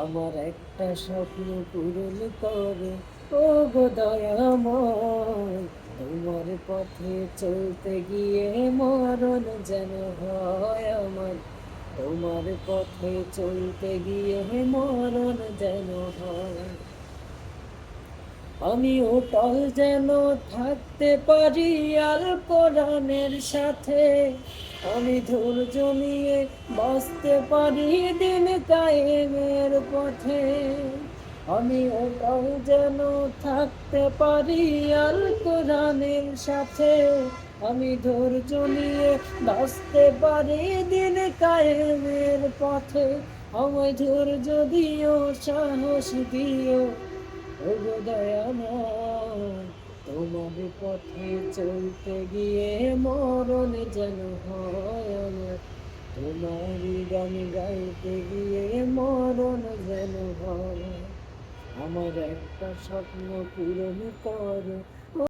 আমার একটা স্বপ্ন পূরণ করে ও গো দয়াময়, তোমার পথে চলতে গিয়ে মরণ যেন হয় আমার। তোমার পথে চলতে গিয়ে মরণ যেন হয়। আমি অটল যেন থাকতে পারি আল কোরআনের সাথে, আমি ধৈর্য নিয়ে বাঁচতে পারি দিন কায়েমের পথে। আমি অটল যেন থাকতে পারি আল কোরআনের সাথে, আমি ধৈর্য নিয়ে বাঁচতে পারি দিন কায়েমের পথে। আমায় ধৈর্য দিও, সাহস দিও ওগো দয়াময়, তোমার পথে চলতে গিয়ে মরণ যেন হয় আমার। তোমারই গান গাইতে গিয়ে মরণ যেন হয়। আমার একটা স্বপ্ন পূরণ করো।